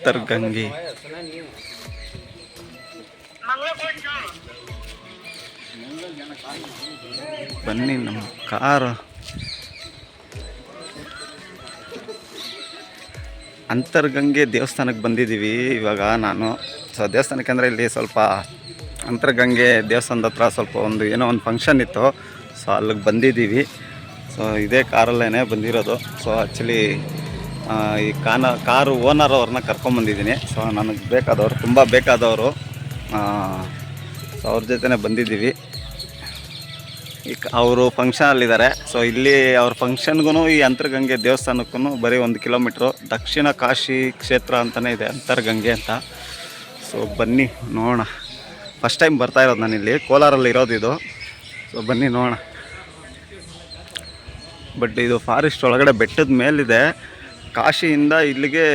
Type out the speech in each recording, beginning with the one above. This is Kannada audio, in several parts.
ಅಂತರ್ಗಂಗೆ. ಬನ್ನಿ ನಮ್ಮ ಕಾರು ಅಂತರ್ಗಂಗೆ ದೇವಸ್ಥಾನಕ್ಕೆ ಬಂದಿದ್ದೀವಿ ಇವಾಗ ನಾನು. ಸೊ ದೇವಸ್ಥಾನಕ್ಕೆ ಅಂದರೆ ಇಲ್ಲಿ ಸ್ವಲ್ಪ ಅಂತರ್ಗಂಗೆ ದೇವಸ್ಥಾನದ ಹತ್ರ ಸ್ವಲ್ಪ ಏನೋ ಒಂದು ಫಂಕ್ಷನ್ ಇತ್ತು. ಸೊ ಅಲ್ಲಿಗೆ ಬಂದಿದ್ದೀವಿ. ಸೊ ಇದೇ ಕಾರಲ್ಲೇ ಬಂದಿರೋದು. ಸೊ ಆ್ಯಕ್ಚುಲಿ ಈ ಕಾರು ಓನರ್ ಅವ್ರನ್ನ ಕರ್ಕೊಂಬಂದಿದ್ದೀನಿ. ಸೊ ನನಗೆ ಬೇಕಾದವರು, ತುಂಬ ಬೇಕಾದವರು. ಸೊ ಅವ್ರ ಜೊತೆನೇ ಬಂದಿದ್ದೀವಿ. ಅವರು ಫಂಕ್ಷನಲ್ಲಿದ್ದಾರೆ. ಸೊ ಇಲ್ಲಿ ಅವ್ರ ಫಂಕ್ಷನ್ಗೂ ಈ ಅಂತರ್ಗಂಗೆ ದೇವಸ್ಥಾನಕ್ಕೂ ಬರೀ 1 ಕಿಲೋಮೀಟ್ರು. ದಕ್ಷಿಣ ಕಾಶಿ ಕ್ಷೇತ್ರ ಅಂತಲೇ ಇದೆ ಅಂತರ್ಗಂಗೆ ಅಂತ. ಸೊ ಬನ್ನಿ ನೋಡೋಣ. ಫಸ್ಟ್ ಟೈಮ್ ಬರ್ತಾ ಇರೋದು ನಾನಿಲ್ಲಿ, ಕೋಲಾರಲ್ಲಿ ಇರೋದು ಇದು. ಸೊ ಬನ್ನಿ ನೋಡೋಣ. ಬಟ್ ಇದು ಫಾರೆಸ್ಟ್ ಒಳಗಡೆ ಬೆಟ್ಟದ ಮೇಲಿದೆ. ಕಾಶಿಯಿಂದ ಇಲ್ಲಿಗೆ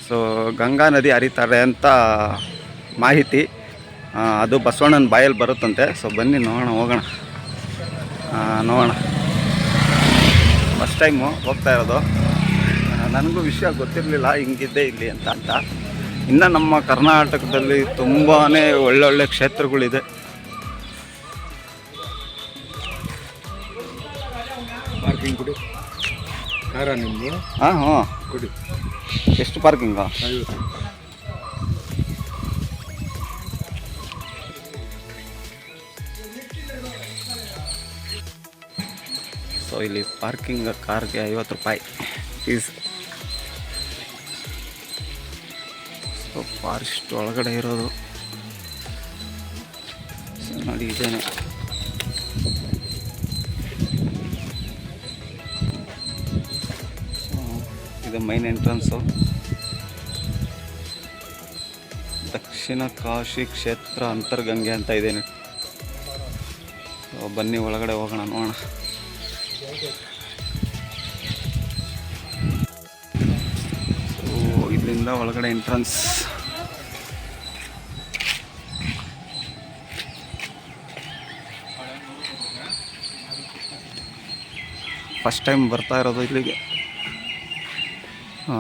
ಸೊ ಗಂಗಾ ನದಿ ಹರಿತಾರೆ ಅಂತ ಮಾಹಿತಿ. ಅದು ಬಸವಣ್ಣನ ಬಾಯಲ್ಲಿ ಬರುತ್ತಂತೆ. ಸೊ ಬನ್ನಿ ನೋಡೋಣ, ಹೋಗೋಣ, ನೋಡೋಣ. ಫಸ್ಟ್ ಟೈಮು ಹೋಗ್ತಾ ಇರೋದು. ನನಗೂ ವಿಷಯ ಗೊತ್ತಿರಲಿಲ್ಲ ಹಿಂಗಿದ್ದೆ ಇಲ್ಲಿ ಅಂತ. ಇನ್ನು ನಮ್ಮ ಕರ್ನಾಟಕದಲ್ಲಿ ತುಂಬಾ ಒಳ್ಳೊಳ್ಳೆ ಕ್ಷೇತ್ರಗಳಿದೆ. ಪಾರ್ಕಿಂಗ್ ಕೊಡಿ ಕಾರ ನಿಮ್ಮದು? ಹಾಂ ಕೊಡಿ. ಎಷ್ಟು ಪಾರ್ಕಿಂಗಾ? 50. ಸೊ ಇಲ್ಲಿ ಪಾರ್ಕಿಂಗ್ ಕಾರ್ಗೆ 50 ರೂಪಾಯಿ ಫೀಸ್. ಸೊ ಫಾರೆಸ್ಟ್ ಒಳಗಡೆ ಇರೋದು. ಸೊ ನೋಡಿ ಇದೇನೆ. ಸೊ ಇದು ಮೈನ್ ಎಂಟ್ರೆನ್ಸು. ದಕ್ಷಿಣ ಕಾಶಿ ಕ್ಷೇತ್ರ ಅಂತರ್ಗಂಗೆ ಅಂತ ಇದೇನೆ. ಸೊ ಬನ್ನಿ ಒಳಗಡೆ ಹೋಗೋಣ, ನೋಡೋಣ. ಸೊ ಇಲ್ಲಿಂದ ಒಳಗಡೆ ಎಂಟ್ರೆನ್ಸ್. ಫಸ್ಟ್ ಟೈಮ್ ಬರ್ತಾ ಇರೋದು ಇಲ್ಲಿಗೆ.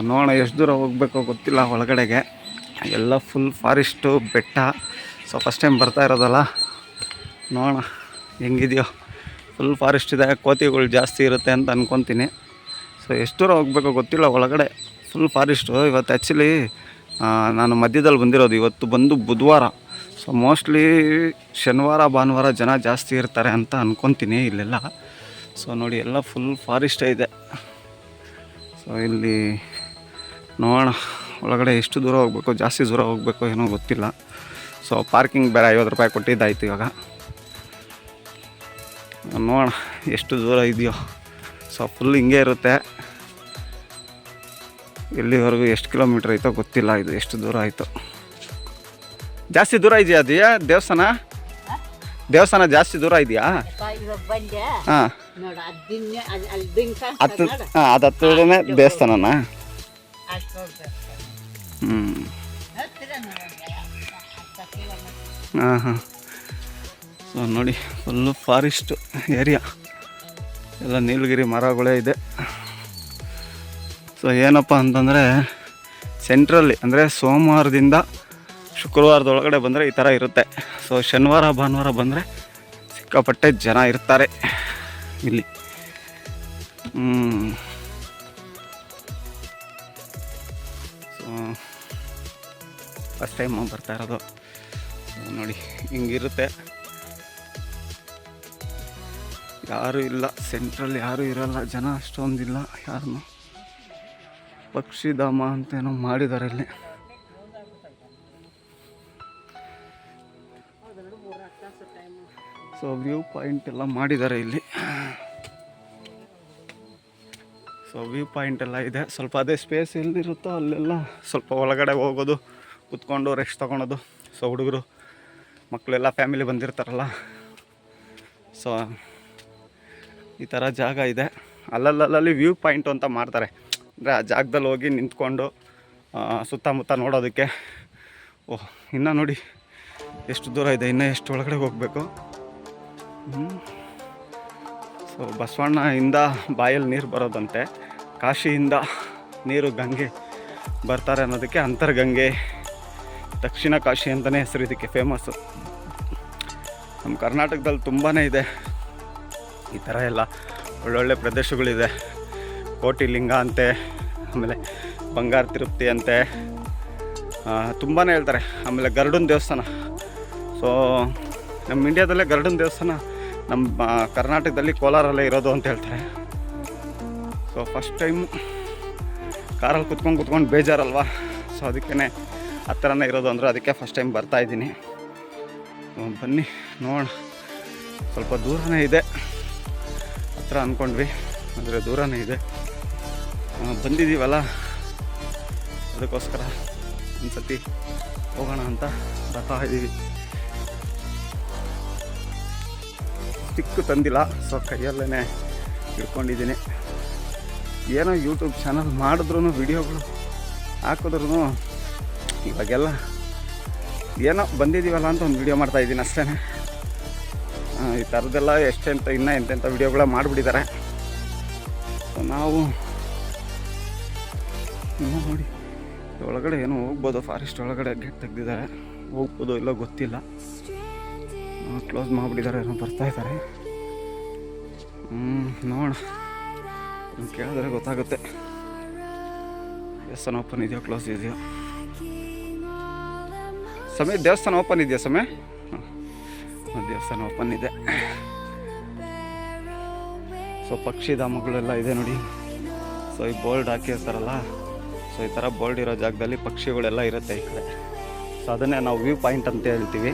ನೋಡೋಣ ಎಷ್ಟು ದೂರ ಹೋಗಬೇಕೋ ಗೊತ್ತಿಲ್ಲ ಒಳಗಡೆಗೆ. ಎಲ್ಲ ಫುಲ್ ಫಾರೆಸ್ಟು, ಬೆಟ್ಟ. ಸೊ ಫಸ್ಟ್ ಟೈಮ್ ಬರ್ತಾ ಇರೋದಲ್ಲ, ನೋಡೋಣ ಹೆಂಗಿದೆಯೋ. ಫುಲ್ ಫಾರೆಸ್ಟ್ ಇದೆ, ಕೋತಿಗಳು ಜಾಸ್ತಿ ಇರುತ್ತೆ ಅಂತ ಅಂದ್ಕೊತೀನಿ. ಸೊ ಎಷ್ಟು ದೂರ ಹೋಗಬೇಕೋ ಗೊತ್ತಿಲ್ಲ ಒಳಗಡೆ. Full forest. ಇವತ್ತು ಆ್ಯಕ್ಚುಲಿ ನಾನು ಮಧ್ಯದಲ್ಲಿ ಬಂದಿರೋದು. ಇವತ್ತು ಬಂದು ಬುಧವಾರ. ಸೊ ಮೋಸ್ಟ್ಲಿ ಶನಿವಾರ ಭಾನುವಾರ ಜನ ಜಾಸ್ತಿ ಇರ್ತಾರೆ ಅಂತ ಅಂದ್ಕೊತೀನಿ ಇಲ್ಲೆಲ್ಲ. ಸೊ ನೋಡಿ ಎಲ್ಲ ಫುಲ್ ಫಾರೆಸ್ಟ್ ಇದೆ. ಸೊ ಇಲ್ಲಿ ನೋಡೋಣ ಒಳಗಡೆ ಎಷ್ಟು ದೂರ ಹೋಗಬೇಕು, ಜಾಸ್ತಿ ದೂರ ಹೋಗಬೇಕು ಏನೋ ಗೊತ್ತಿಲ್ಲ. ಸೊ ಪಾರ್ಕಿಂಗ್ ಬೇರೆ 50 ರೂಪಾಯಿ ಕೊಟ್ಟಿದ್ದಾಯ್ತು. ಇವಾಗ ನೋಡೋಣ ಎಷ್ಟು ದೂರ ಇದೆಯೋ. ಸೊ ಫುಲ್ ಹಿಂಗೆ ಇರುತ್ತೆ. ಎಲ್ಲಿವರೆಗೂ ಎಷ್ಟು ಕಿಲೋಮೀಟ್ರ್ ಆಯಿತೋ ಗೊತ್ತಿಲ್ಲ. ಇದು ಎಷ್ಟು ದೂರ ಆಯಿತು. ಜಾಸ್ತಿ ದೂರ ಇದೆಯಾ ಅದೆಯಾ ದೇವಸ್ಥಾನ? ದೇವಸ್ಥಾನ ಜಾಸ್ತಿ ದೂರ ಇದೆಯಾ? ಹಾಂ, ಅದು ಹತ್ತಿರನೇ ದೇವಸ್ಥಾನನಾ? ಹಾಂ. ಸೊ ನೋಡಿ ಫುಲ್ಲು ಫಾರೆಸ್ಟ್ ಏರಿಯಾ. ಎಲ್ಲ ನೀಲಗಿರಿ ಮರಗಳೇ ಇದೆ. ಸೊ ಏನಪ್ಪ ಅಂತಂದರೆ ಸೆಂಟ್ರಲ್ಲಿ, ಅಂದರೆ ಸೋಮವಾರದಿಂದ ಶುಕ್ರವಾರದೊಳಗಡೆ ಬಂದರೆ ಈ ಥರ ಇರುತ್ತೆ. ಸೊ ಶನಿವಾರ ಭಾನುವಾರ ಬಂದರೆ ಸಿಕ್ಕಾಪಟ್ಟೆ ಜನ ಇರ್ತಾರೆ ಇಲ್ಲಿ. ಸೊ ಫಸ್ಟ್ ಟೈಮ್ ಬರ್ತಾ ಇರೋದು. ನೋಡಿ ಹಿಂಗಿರುತ್ತೆ. ಯಾರೂ ಇಲ್ಲ, ಸೆಂಟ್ರಲ್ಲಿ ಯಾರೂ ಇರೋಲ್ಲ, ಜನ ಅಷ್ಟೊಂದಿಲ್ಲ ಯಾರನ್ನು. ಪಕ್ಷಿಧಾಮ ಅಂತೇನೋ ಮಾಡಿದ್ದಾರೆ ಇಲ್ಲಿ. ಸೊ ವ್ಯೂ ಪಾಯಿಂಟ್ ಎಲ್ಲ ಮಾಡಿದ್ದಾರೆ ಇಲ್ಲಿ. ಸೊ ವ್ಯೂ ಪಾಯಿಂಟ್ ಎಲ್ಲ ಇದೆ. ಸ್ವಲ್ಪ ಅದೇ ಸ್ಪೇಸ್ ಎಲ್ಲಿರುತ್ತೋ ಅಲ್ಲೆಲ್ಲ ಸ್ವಲ್ಪ ಒಳಗಡೆ ಹೋಗೋದು, ಕುತ್ಕೊಂಡು ರೆಸ್ಟ್ ತೊಗೊಳೋದು. ಸೊ ಹುಡುಗರು ಮಕ್ಕಳೆಲ್ಲ ಫ್ಯಾಮಿಲಿ ಬಂದಿರ್ತಾರಲ್ಲ, ಸೊ ಈ ಥರ ಜಾಗ ಇದೆ. ಅಲ್ಲಲ್ಲಿ ವ್ಯೂ ಪಾಯಿಂಟು ಅಂತ ಮಾಡ್ತಾರೆ. ಅಂದರೆ ಆ ಜಾಗದಲ್ಲಿ ಹೋಗಿ ನಿಂತ್ಕೊಂಡು ಸುತ್ತಮುತ್ತ ನೋಡೋದಕ್ಕೆ. ಓಹ್, ಇನ್ನೂ ನೋಡಿ ಎಷ್ಟು ದೂರ ಇದೆ, ಇನ್ನೂ ಎಷ್ಟು ಒಳಗಡೆ ಹೋಗಬೇಕು. ಸೊ ಬಸವಣ್ಣಯಿಂದ ಬಾಯಲ್ಲಿ ನೀರು ಬರೋದಂತೆ. ಕಾಶಿಯಿಂದ ನೀರು ಗಂಗೆ ಬರ್ತಾರೆ ಅನ್ನೋದಕ್ಕೆ ಅಂತರ್ಗಂಗೆ ದಕ್ಷಿಣ ಕಾಶಿ ಅಂತಲೇ ಹೆಸರು ಇದಕ್ಕೆ ಫೇಮಸ್ಸು. ನಮ್ಮ ಕರ್ನಾಟಕದಲ್ಲಿ ತುಂಬಾ ಇದೆ ಈ ಥರ ಎಲ್ಲ ಒಳ್ಳೊಳ್ಳೆ ಪ್ರದೇಶಗಳಿದೆ. ಕೋಟಿಲಿಂಗ ಅಂತೆ, ಆಮೇಲೆ ಬಂಗಾರ ತಿರುಪತಿ ಅಂತೆ, ತುಂಬಾ ಹೇಳ್ತಾರೆ. ಆಮೇಲೆ ಗರುಡನ ದೇವಸ್ಥಾನ. ಸೊ ನಮ್ಮ ಇಂಡಿಯಾದಲ್ಲೇ ಗರುಡನ ದೇವಸ್ಥಾನ ನಮ್ಮ ಕರ್ನಾಟಕದಲ್ಲಿ ಕೋಲಾರಲ್ಲೇ ಇರೋದು ಅಂತ ಹೇಳ್ತಾರೆ. ಸೊ ಫಸ್ಟ್ ಟೈಮ್ ಕಾರಲ್ಲಿ ಕುತ್ಕೊಂಡು ಬೇಜಾರಲ್ವಾ, ಸೊ ಅದಕ್ಕೇ ಆ ಥರನೇ ಇರೋದು ಅಂದ್ರೆ ಅದಕ್ಕೆ ಫಸ್ಟ್ ಟೈಮ್ ಬರ್ತಾಯಿದ್ದೀನಿ. ಬನ್ನಿ ನೋಡೋಣ. ಸ್ವಲ್ಪ ದೂರನೇ ಇದೆ, ಹತ್ರ ಅಂದ್ಕೊಂಡ್ವಿ, ಅಂದರೆ ದೂರನೇ ಇದೆ. ಬಂದಿದ್ದೀವಲ್ಲ ಅದಕ್ಕೋಸ್ಕರ ಒಂದು ಸತಿ ಹೋಗೋಣ ಅಂತ ಬರ್ತಾ ಇದ್ದೀವಿ. ಸ್ಟಿಕ್ಕು ತಂದಿಲ್ಲ, ಸೊ ಕೈಯಲ್ಲೇ ಹಿಡ್ಕೊಂಡಿದ್ದೀನಿ. ಏನೋ ಯೂಟ್ಯೂಬ್ ಚಾನಲ್ ಮಾಡಿದ್ರೂ ವಿಡಿಯೋಗಳು ಹಾಕಿದ್ರೂ ಇವಾಗೆಲ್ಲ ಏನೋ ಬಂದಿದ್ದೀವಲ್ಲ ಅಂತ ಒಂದು ವಿಡಿಯೋ ಮಾಡ್ತಾಯಿದ್ದೀನಿ ಅಷ್ಟೇ. ಈ ಥರದ್ದೆಲ್ಲ ಇನ್ನೂ ಎಂತೆಂಥ ವಿಡಿಯೋಗಳ ಮಾಡಿಬಿಟ್ಟಿದ್ದಾರೆ. ಸೊ ನಾವು ಇನ್ನೂ ನೋಡಿ ಒಳಗಡೆ ಏನೋ ಹೋಗ್ಬೋದು, ಫಾರೆಸ್ಟ್ ಒಳಗಡೆ ಗೇಟ್ ತೆಗೆದಿದ್ದಾರೆ, ಹೋಗ್ಬೋದು ಇಲ್ಲೋ ಗೊತ್ತಿಲ್ಲ. ಕ್ಲೋಸ್ ಮಾಡಿಬಿಟ್ಟಿದ್ದಾರೆ, ಏನೋ ಬರ್ತಾಯಿದ್ದಾರೆ. ನೋಡೋಣ, ಕೇಳಿದ್ರೆ ಗೊತ್ತಾಗುತ್ತೆ ದೇವಸ್ಥಾನ ಓಪನ್ ಇದೆಯೋ ಕ್ಲೋಸ್ ಇದೆಯೋ. ಸಮಯ ದೇವಸ್ಥಾನ ಓಪನ್ ಇದೆಯಾ ಸಮಯ? ದೇವಸ್ಥಾನ ಓಪನ್ ಇದೆ. ಸೊ ಪಕ್ಷಿಧಾಮಗಳೆಲ್ಲ ಇದೆ ನೋಡಿ. ಸೊ ಈ ಬೋರ್ಡ್ ಹಾಕಿರ್ತಾರಲ್ಲ, ಸೊ ಈ ಥರ ಬೋರ್ಡ್ ಇರೋ ಜಾಗದಲ್ಲಿ ಪಕ್ಷಿಗಳೆಲ್ಲ ಇರುತ್ತೆ ಈ ಕಡೆ. ಸೊ ಅದನ್ನೇ ನಾವು ವ್ಯೂ ಪಾಯಿಂಟ್ ಅಂತ ಹೇಳ್ತೀವಿ.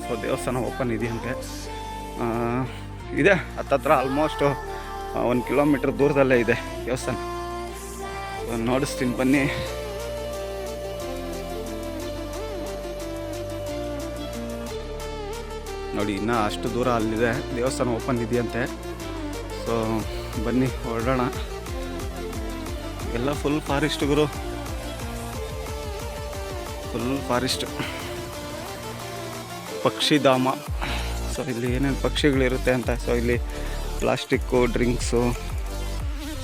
ಸೊ ದೇವಸ್ಥಾನ ಓಪನ್ ಇದೆಯಂತೆ. ಇದೆ ಹತ್ತತ್ರ ಆಲ್ಮೋಸ್ಟ್ 1 ಕಿಲೋಮೀಟ್ರ್ ದೂರದಲ್ಲೇ ಇದೆ ದೇವಸ್ಥಾನ. ನೋಡಿಸ್ತೀನಿ ಬನ್ನಿ. ನೋಡಿ ಇನ್ನೂ ಅಷ್ಟು ದೂರ ಅಲ್ಲಿದೆ, ದೇವಸ್ಥಾನ ಓಪನ್ ಇದೆಯಂತೆ. ಸೊ ಬನ್ನಿ ಹೊರಡೋಣ. ಎಲ್ಲ ಫುಲ್ ಫಾರೆಸ್ಟ್ ಗುರು, ಫುಲ್ ಫಾರೆಸ್ಟ್, ಪಕ್ಷಿಧಾಮ. ಸೊ ಇಲ್ಲಿ ಏನೇನು ಪಕ್ಷಿಗಳಿರುತ್ತೆ ಅಂತ. ಸೊ ಇಲ್ಲಿ ಪ್ಲಾಸ್ಟಿಕ್ಕು, ಡ್ರಿಂಕ್ಸು,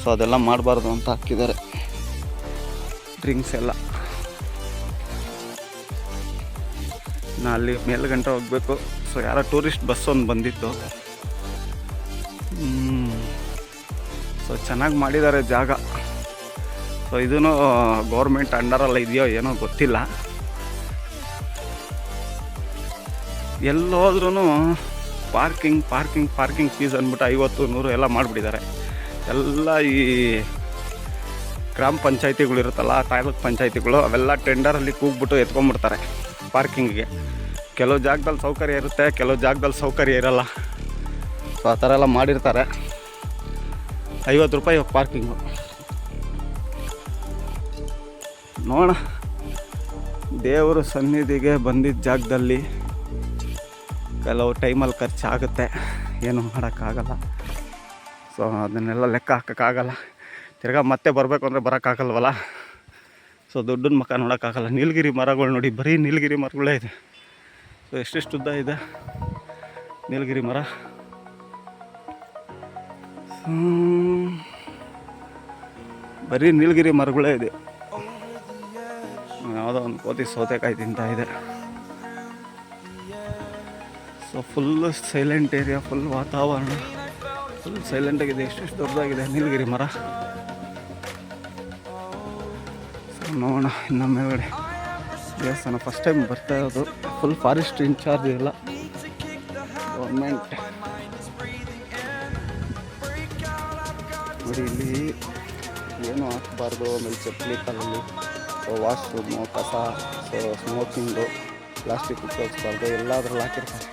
ಸೊ ಅದೆಲ್ಲ ಮಾಡಬಾರ್ದು ಅಂತ ಹಾಕಿದ್ದಾರೆ ಡ್ರಿಂಕ್ಸ್ ಎಲ್ಲ. ನಾ ಅಲ್ಲಿ ಮೇಲ್ಗಂಟ ಹೋಗಬೇಕು. ಸೊ ಯಾರೋ ಟೂರಿಸ್ಟ್ ಬಸ್ ಒಂದು ಬಂದಿತ್ತು. ಸೊ ಚೆನ್ನಾಗಿ ಮಾಡಿದ್ದಾರೆ ಜಾಗ. ಸೊ ಇದೂ ಗೌರ್ಮೆಂಟ್ ಅಂಡರಲ್ಲ ಇದೆಯೋ ಏನೋ ಗೊತ್ತಿಲ್ಲ. ಎಲ್ಲೋದ್ರೂ ಪಾರ್ಕಿಂಗ್ ಫೀಸ್ ಅಂದ್ಬಿಟ್ಟು 50-100 ಎಲ್ಲ ಮಾಡಿಬಿಟ್ಟಿದ್ದಾರೆ. ಎಲ್ಲ ಈ ಗ್ರಾಮ ಪಂಚಾಯತಿಗಳು ಇರುತ್ತಲ್ಲ, ತಾಲೂಕು ಪಂಚಾಯತಿಗಳು, ಅವೆಲ್ಲ ಟೆಂಡರಲ್ಲಿ ಕೂಗ್ಬಿಟ್ಟು ಎತ್ಕೊಂಡ್ಬಿಡ್ತಾರೆ ಪಾರ್ಕಿಂಗಿಗೆ. ಕೆಲವು ಜಾಗದಲ್ಲಿ ಸೌಕರ್ಯ ಇರುತ್ತೆ, ಕೆಲವು ಜಾಗದಲ್ಲಿ ಸೌಕರ್ಯ ಇರಲ್ಲ. ಸೊ ಆ ಥರ ಎಲ್ಲ ಮಾಡಿರ್ತಾರೆ. 50 ರೂಪಾಯಿ ಪಾರ್ಕಿಂಗು. ನೋಡೋಣ, ದೇವರು ಸನ್ನಿಧಿಗೆ ಬಂದಿದ್ದ ಜಾಗದಲ್ಲಿ ಕೆಲವು ಟೈಮಲ್ಲಿ ಖರ್ಚಾಗುತ್ತೆ, ಏನು ಮಾಡೋಕ್ಕಾಗಲ್ಲ. ಸೊ ಅದನ್ನೆಲ್ಲ ಲೆಕ್ಕ ಹಾಕೋಕ್ಕಾಗಲ್ಲ. ತಿರ್ಗಾ ಮತ್ತೆ ಬರಬೇಕು ಅಂದರೆ ಬರೋಕ್ಕಾಗಲ್ವಲ್ಲ. ಸೊ ದುಡ್ಡನ್ನ ಮುಖ ನೋಡೋಕ್ಕಾಗಲ್ಲ. ನೀಲಗಿರಿ ಮರಗಳು ನೋಡಿ, ಬರೀ ನೀಲಗಿರಿ ಮರಗಳೇ ಇದೆ. ಸೊ ಎಷ್ಟೆಷ್ಟು ಉದ್ದ ಇದೆ ನೀಲಗಿರಿ ಮರ. ಬರೀ ನೀಲಗಿರಿ ಮರಗಳೇ ಇದೆ. ಯಾವುದೋ ಒಂದು ಕೋತಿ ಸೌತೆಕಾಯಿ ತಿಂತಾ ಇದೆ. So full silent area, full ವಾತಾವರಣ ಫುಲ್ ಸೈಲೆಂಟಾಗಿದೆ. ಎಷ್ಟೆಷ್ಟು ದೊಡ್ಡದಾಗಿದೆ ನೀಲಗಿರಿ ಮರ. ಸೊ ನೋಡೋಣ ಇನ್ನು ಮೇಲ್ಗಡೆ ದೇವಸ್ಥಾನ. ಫಸ್ಟ್ ಟೈಮ್ ಬರ್ತಾ ಇರೋದು. ಫುಲ್ ಫಾರೆಸ್ಟ್ ಇನ್ಚಾರ್ಜ್ ಇಲ್ಲ, ಗೌರ್ಮೆಂಟ್. ನೋಡಿ ಇಲ್ಲಿ ಏನು ಹಾಕಬಾರ್ದು. ಆಮೇಲೆ ಚಪ್ಪಲಿ ಕಾಲಲ್ಲಿ, ಸೊ ವಾಶ್ರೂಮು, ಕಸ, ಸೊ ಸ್ಮೋಕಿಂಗು, ಪ್ಲಾಸ್ಟಿಕ್ ಉಪಯೋಗಿಸ್ಬಾರ್ದು, ಎಲ್ಲಾದ್ರಲ್ಲಿ ಹಾಕಿರ್ತಾರೆ.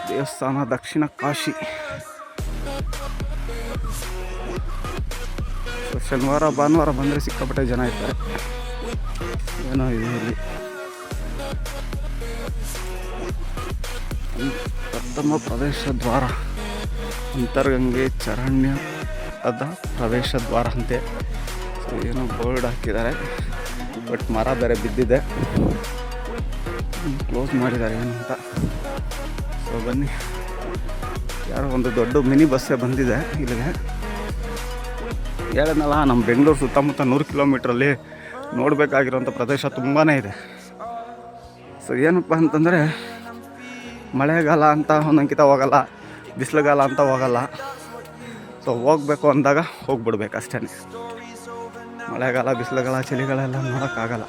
ದೇವಸ್ಥಾನ ದಕ್ಷಿಣ ಕಾಶಿ. ಸೊ ಶನಿವಾರ ಭಾನುವಾರ ಬಂದರೆ ಸಿಕ್ಕಾಪಟ್ಟೆ ಜನ ಇರ್ತಾರೆ. ಏನೋ ಇದೆ ಇಲ್ಲಿ. ಪ್ರಥಮ ಪ್ರವೇಶ ದ್ವಾರ, ಅಂತರ್ಗಂಗೆ ಚರಣ್ಯದ ಪ್ರವೇಶ ದ್ವಾರ ಅಂತೆ. ಸೊ ಏನೋ ಬೋರ್ಡ್ ಹಾಕಿದ್ದಾರೆ, ಬಟ್ ಮರ ಬೇರೆ ಬಿದ್ದಿದೆ, ಕ್ಲೋಸ್ ಮಾಡಿದ್ದಾರೆ ಏನು ಅಂತ. ಸೊ ಬನ್ನಿ ಯಾರೋ ಒಂದು ದೊಡ್ಡ ಮಿನಿ ಬಸ್ಸೇ ಬಂದಿದೆ ಇಲ್ಲಿಗೆ. ಹೇಳಿದ್ನಲ್ಲ, ನಮ್ಮ ಬೆಂಗಳೂರು ಸುತ್ತಮುತ್ತ 100 ಕಿಲೋಮೀಟ್ರಲ್ಲಿ ನೋಡಬೇಕಾಗಿರೋಂಥ ಪ್ರದೇಶ ತುಂಬಾ ಇದೆ. ಸೊ ಏನಪ್ಪ ಅಂತಂದರೆ, ಮಳೆಗಾಲ ಅಂತ ಒಂದೊಂದ್ಕಿತ ಹೋಗಲ್ಲ, ಬಿಸಿಲುಗಾಲ ಅಂತ ಹೋಗಲ್ಲ. ಸೊ ಹೋಗಬೇಕು ಅಂದಾಗ ಹೋಗ್ಬಿಡ್ಬೇಕು ಅಷ್ಟೇ. ಮಳೆಗಾಲ, ಬಿಸಿಲುಗಾಲ, ಚಳಿಗಾಲೆಲ್ಲ ನೋಡೋಕ್ಕಾಗಲ್ಲ.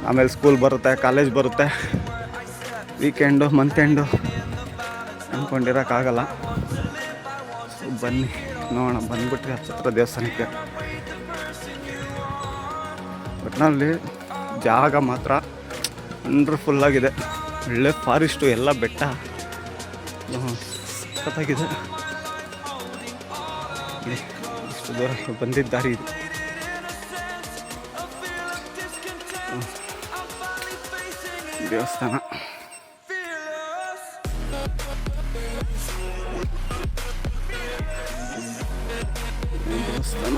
ಆಮೇಲೆ ಸ್ಕೂಲ್ ಬರುತ್ತೆ, ಕಾಲೇಜ್ ಬರುತ್ತೆ, ವೀಕೆಂಡು, ಮಂತ್ ಎಂಡು ಅಂದ್ಕೊಂಡಿರೋಕ್ಕಾಗಲ್ಲ. ಸೊ ಬನ್ನಿ ನೋಡೋಣ, ಬಂದ್ಬಿಟ್ರೆ ಹತ್ತಿರ ದೇವಸ್ಥಾನಕ್ಕೆ. ಒಟ್ಟಿನಲ್ಲಿ ಜಾಗ ಮಾತ್ರ ವಂಡರ್ಫುಲ್ಲಾಗಿದೆ. ಒಳ್ಳೆ ಫಾರೆಸ್ಟು, ಎಲ್ಲ ಬೆಟ್ಟ ಸಖತ್ತಾಗಿದೆ. ಇಷ್ಟು ದೂರ ಬಂದಿದ್ದ ದಾರಿ ಇದು. ದೇವಸ್ಥಾನ ದೇವಸ್ಥಾನ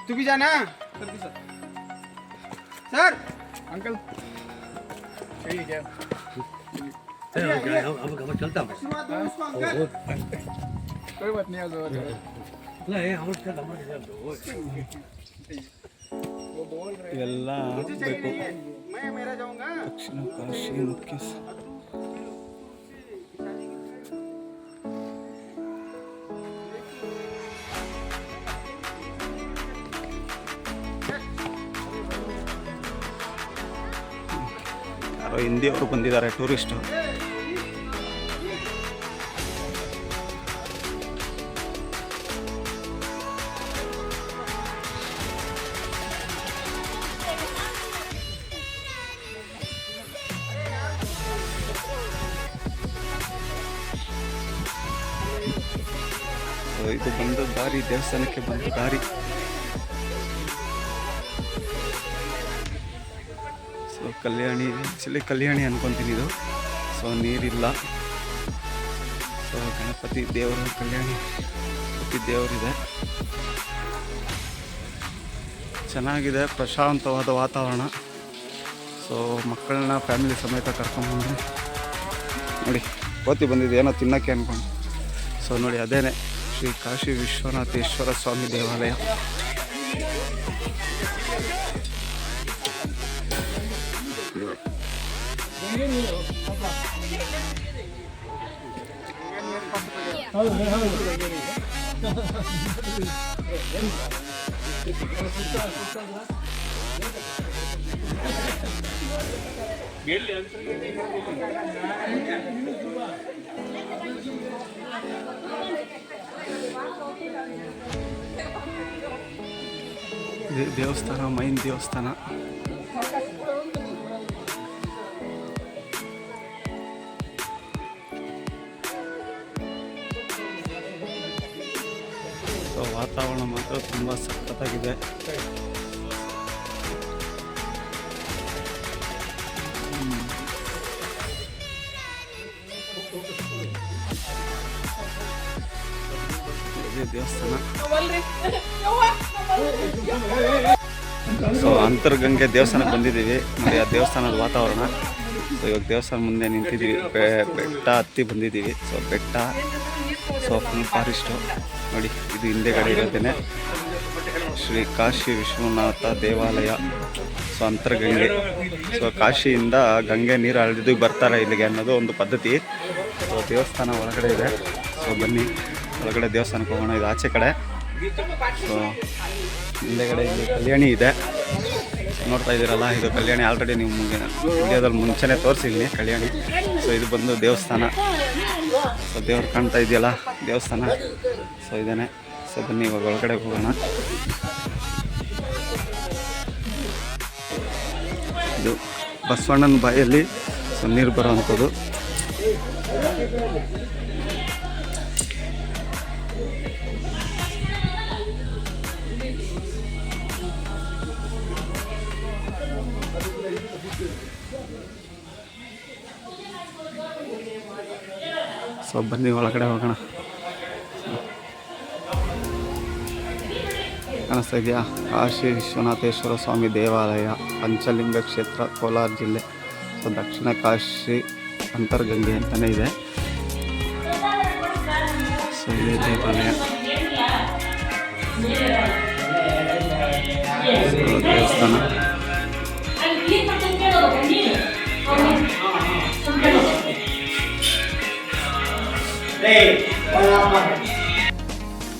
तू भी जाना सर अंकल सही है हम चलता हूँ कोई बात नहीं नहीं हम चलता ಇವೆಲ್ಲ ಬೇಕು. मैं मेरा जाऊंगा ದಕ್ಷಿಣ ಕಾಶಿ ಮುಖ್ಯ ಯಾರೋ ಹಿಂದಿಯವರು ಬಂದಿದ್ದಾರೆ, ಟೂರಿಸ್ಟು. ಇದು ಬಂದ ದಾರಿ, ದೇವಸ್ಥಾನಕ್ಕೆ ಬಂದ ದಾರಿ. ಸೊ ಕಲ್ಯಾಣಿ, ಆ್ಯಕ್ಚುಲಿ ಕಲ್ಯಾಣಿ ಅನ್ಕೊತೀನಿ ಇದು. ಸೊ ನೀರಿಲ್ಲ. ಸೊ ಗಣಪತಿ ದೇವರು, ಕಲ್ಯಾಣಿ ಗಣಪತಿ ದೇವರಿದೆ. ಚೆನ್ನಾಗಿದೆ, ಪ್ರಶಾಂತವಾದ ವಾತಾವರಣ. ಸೊ ಮಕ್ಕಳನ್ನ ಫ್ಯಾಮಿಲಿ ಸಮೇತ ಕರ್ಕೊಂಡ್ಬಂದು ನೋಡಿ, ಕೋತಿ ಬಂದಿದೆ ಏನೋ ತಿನ್ನೋಕ್ಕೆ ಅಂದ್ಕೊಂಡು. ಸೊ ನೋಡಿ, ಅದೇನೆ ಶ್ರೀ ಕಾಶಿ ವಿಶ್ವನಾಥೇಶ್ವರ ಸ್ವಾಮಿ ದೇವಾಲಯ. ದೇವಸ್ಥಾನ, ಮೈನ್ ದೇವಸ್ಥಾನ. ಸೊ ವಾತಾವರಣ ಮಾತ್ರ ತುಂಬ ಸಖತ್ತಾಗಿದೆ. ದೇವಸ್ಥಾನ. ಸೊ ಅಂತರ್ಗಂಗೆ ದೇವಸ್ಥಾನಕ್ಕೆ ಬಂದಿದ್ದೀವಿ ನೋಡಿ, ಆ ದೇವಸ್ಥಾನದ ವಾತಾವರಣ. ಸೊ ಇವಾಗ ದೇವಸ್ಥಾನ ಮುಂದೆ ನಿಂತಿದ್ದೀವಿ, ಬೆಟ್ಟ ಹತ್ತಿ ಬಂದಿದ್ದೀವಿ. ಸೊ ಬೆಟ್ಟ, ಸೊ ಫುಲ್ ಫಾರೆಸ್ಟು ನೋಡಿ. ಇದು ಹಿಂದೆಗಡೆ ಇರೋದೇನೆ ಶ್ರೀ ಕಾಶಿ ವಿಶ್ವನಾಥ ದೇವಾಲಯ. ಸೊ ಅಂತರ್ಗಂಗೆ. ಸೊ ಕಾಶಿಯಿಂದ ಗಂಗೆ ನೀರು ಹರಿದು ಬರ್ತಾರೆ ಇಲ್ಲಿಗೆ ಅನ್ನೋದು ಒಂದು ಪದ್ಧತಿ. ಸೊ ದೇವಸ್ಥಾನ ಒಳಗಡೆ ಇದೆ. ಸೊ ಬನ್ನಿ ಒಳಗಡೆ ದೇವಸ್ಥಾನಕ್ಕೆ ಹೋಗೋಣ. ಇದು ಆಚೆ ಕಡೆ. ಸೊ ಹಿಂದೆಗಡೆ ಇಲ್ಲಿ ಕಲ್ಯಾಣಿ ಇದೆ, ನೋಡ್ತಾ ಇದ್ದೀರಲ್ಲ. ಇದು ಕಲ್ಯಾಣಿ. ಆಲ್ರೆಡಿ ನೀವು ವಿಡಿಯೋದಲ್ಲಿ ಮುಂಚೆನೇ ತೋರಿಸಿದ್ದೀನಿ ಕಲ್ಯಾಣಿ. ಸೊ ಇದು ಬಂದು ದೇವಸ್ಥಾನ. ಸೊ ದೇವ್ರು ಕಾಣ್ತಾ ಇದೆಯಲ್ಲ, ದೇವಸ್ಥಾನ. ಸೊ ಇದೇನೆ. ಸೊ ಬನ್ನಿ ಇವಾಗ ಒಳಗಡೆ ಹೋಗೋಣ. ಇದು ಬಸವಣ್ಣನ ಬಾಯಲ್ಲಿ ಸೊ ನೀರು ಬರೋವಂಥದ್ದು. ಸೊ ಬನ್ನಿ ಒಳಗಡೆ ಹೋಗೋಣ. ಕಾಣಿಸ್ತಾ ಇದೆಯಾ? ಕಾಶಿ ವಿಶ್ವನಾಥೇಶ್ವರ ಸ್ವಾಮಿ ದೇವಾಲಯ, ಪಂಚಲಿಂಗ ಕ್ಷೇತ್ರ, ಕೋಲಾರ ಜಿಲ್ಲೆ. ಸೊ ದಕ್ಷಿಣ ಕಾಶಿ ಅಂತರ್ಗಂಗೆ ಅಂತಲೇ ಇದೆ. ಸೊ ಇದೇ ದೇವಾಲಯ. ಸೊ ದೇವಸ್ಥಾನ.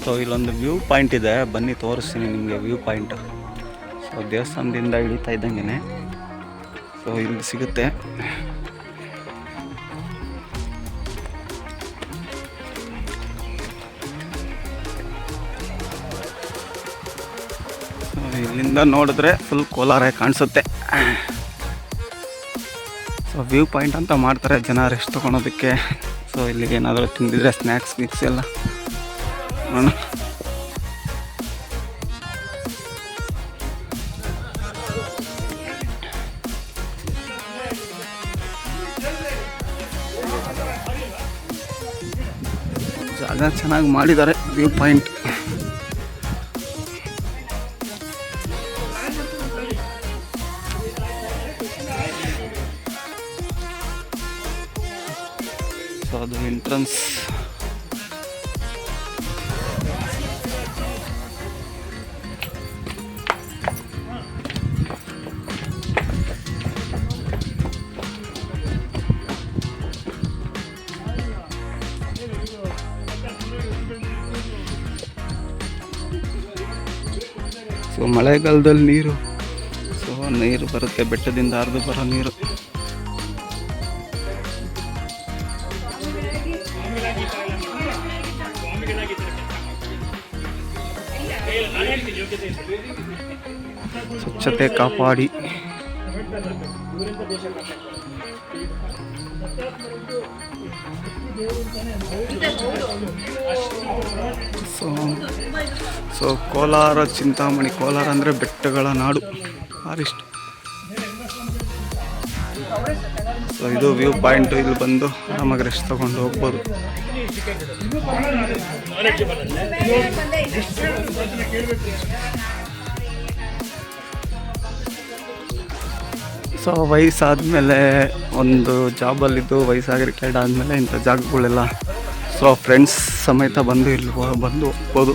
ಸೊ ಇಲ್ಲೊಂದು ವ್ಯೂ ಪಾಯಿಂಟ್ ಇದೆ, ಬನ್ನಿ ತೋರಿಸ್ತೀನಿ ನಿಮಗೆ ವ್ಯೂ ಪಾಯಿಂಟ್. ಸೊ ದೇವಸ್ಥಾನದಿಂದ ಇಳಿತಾ ಇದ್ದಂಗೆ ಸೊ ಇಲ್ಲಿ ಸಿಗುತ್ತೆ. ಸೊ ಇಲ್ಲಿಂದ ನೋಡಿದ್ರೆ ಫುಲ್ ಕೋಲಾರ ಕಾಣಿಸುತ್ತೆ. ಸೊ ವ್ಯೂ ಪಾಯಿಂಟ್ ಅಂತ ಮಾಡ್ತಾರೆ ಜನ ರೆಸ್ಟ್ ತೊಗೊಳೋದಕ್ಕೆ. ಸೊ ಇಲ್ಲಿ ಏನಾದರೂ ತಿಂದಿದ್ರೆ ಸ್ನ್ಯಾಕ್ಸ್ ಗಿಕ್ಸ್ ಎಲ್ಲ ನೋಡೋಣ. ಜಾಗ ಚೆನ್ನಾಗಿ ಮಾಡಿದ್ದಾರೆ ವ್ಯೂ ಪಾಯಿಂಟ್. ಸೊ ಅದು ಎಂಟ್ರನ್ಸ್. ಸೊ ಮಳೆಗಾಲದಲ್ಲಿ ನೀರು ಬರುತ್ತೆ, ಬೆಟ್ಟದಿಂದ ಹರಿದು ಬರೋ ನೀರು. ಸ್ವಚ್ಛತೆ ಕಾಪಾಡಿ. ಸೊ ಕೋಲಾರ ಚಿಂತಾಮಣಿ. ಕೋಲಾರ ಅಂದರೆ ಬೆಟ್ಟಗಳ ನಾಡು, ಫಾರೆಸ್ಟ್. ಸೊ ಇದು ವ್ಯೂ ಪಾಯಿಂಟು. ಇಲ್ಲಿ ಬಂದು ಆರಾಮಾಗಿ ರೆಸ್ಟ್ ತೊಗೊಂಡು ಹೋಗ್ಬೋದು. ಸೊ ವಯಸ್ಸಾದಮೇಲೆ ಒಂದು ಜಾಬಲ್ಲಿದ್ದು ವಯಸ್ಸಾಗಿ ರಿಟೈರ್ಡ್ ಆದಮೇಲೆ ಇಂಥ ಜಾಗಗಳೆಲ್ಲ ಸೊ ಫ್ರೆಂಡ್ಸ್ ಸಮೇತ ಬಂದು ಇಲ್ಲಿ ಬಂದು ಹೋಗ್ಬೋದು.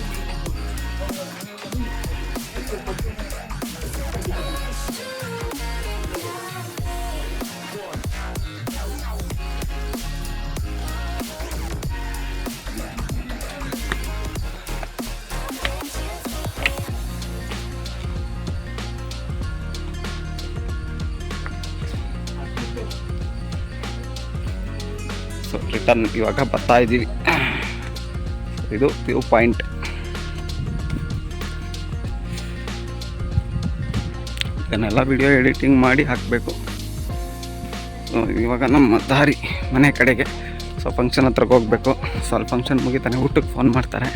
ಸೊ ರಿಟರ್ನ್ ಇವಾಗ ಬರ್ತಾ ಇದ್ದೀವಿ. ಇದು ವ್ಯೂ ಪಾಯಿಂಟ್. ಇದನ್ನೆಲ್ಲ ವಿಡಿಯೋ ಎಡಿಟಿಂಗ್ ಮಾಡಿ ಹಾಕಬೇಕು. ಸೊ ಇವಾಗ ನಮ್ಮ ದಾರಿ ಮನೆ ಕಡೆಗೆ. ಸೊ ಫಂಕ್ಷನ್ ಹತ್ರಕ್ಕೆ ಹೋಗಬೇಕು. ಸೊ ಅಲ್ಲಿ ಫಂಕ್ಷನ್ ಮುಗಿತಾನೆ ಊಟಕ್ಕೆ ಫೋನ್ ಮಾಡ್ತಾರೆ.